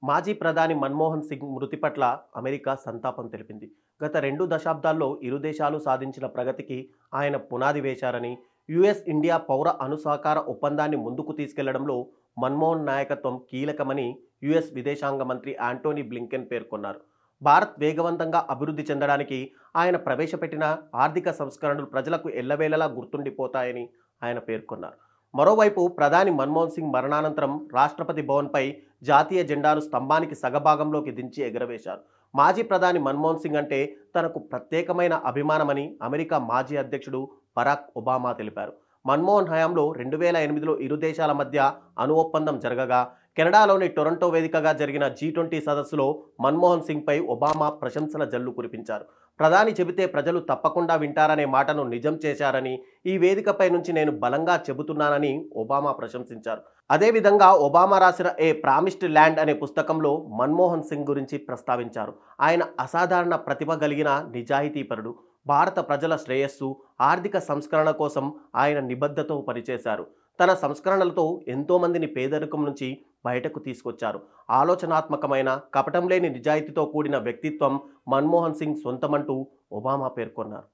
మాజీ ప్రధాని మన్మోహన్ సింగ్ మృతి పట్ల అమెరికా సంతాపం తెలిపింది. గత 2 దశాబ్దాల్లో ఇరు దేశాలు సాధించిన ప్రగతికి ఆయన పునాది వేశారని, యుఎస్ ఇండియా పౌర అణు సహకార ఒప్పందాన్ని ముందుకు తీసుకెళ్లడంలో మన్మోహన్ నాయకత్వం కీలకమని యుఎస్ విదేశాంగ మంత్రి యాంటోనీ బ్లింకెన్ పేర్కొన్నారు. భారత్ వేగవంతంగా అభివృద్ధి చెందడానికి ఆయన ప్రవేశపెట్టిన ఆర్థిక సంస్కరణలు ప్రజలకు ఎల్లవేళలా గుర్తుండిపోతాయని ఆయన పేర్కొన్నారు. మరోవైపు ప్రధాని మన్మోహన్ సింగ్ మరణానంతరం రాష్ట్రపతి భవన్పై జాతీయ జెండాను స్తంభానికి సగభాగంలోకి దించి ఎగురవేశారు. మాజీ ప్రధాని మన్మోహన్ సింగ్ అంటే తనకు ప్రత్యేకమైన అభిమానమని అమెరికా మాజీ అధ్యక్షుడు బరాక్ ఒబామా తెలిపారు. మన్మోహన్ హయాంలో 2008లో ఇరు దేశాల మధ్య అణు ఒప్పందం జరగగా, కెనడాలోని టొరంటో వేదికగా జరిగిన G20 సదస్సులో మన్మోహన్ సింగ్పై ఒబామా ప్రశంసల జల్లు కురిపించారు. ప్రధాని చెబితే ప్రజలు తప్పకుండా వింటారనే మాటను నిజం చేశారని, ఈ వేదికపై నుంచి నేను బలంగా చెబుతున్నానని ఒబామా ప్రశంసించారు. అదేవిధంగా ఒబామా రాసిన ఏ ప్రామిస్డ్ ల్యాండ్ అనే పుస్తకంలో మన్మోహన్ సింగ్ గురించి ప్రస్తావించారు. ఆయన అసాధారణ ప్రతిభ కలిగిన నిజాయితీపరుడు. భారత ప్రజల శ్రేయస్సు, ఆర్థిక సంస్కరణ కోసం ఆయన నిబద్ధతతో పనిచేశారు. తన సంస్కరణలతో ఎంతోమందిని పేదరికం నుంచి బయటకు తీసుకొచ్చారు. ఆలోచనాత్మకమైన, కపటం లేని నిజాయితీతో కూడిన వ్యక్తిత్వం మన్మోహన్ సింగ్ సొంతమంటూ ఒబామా పేర్కొన్నారు.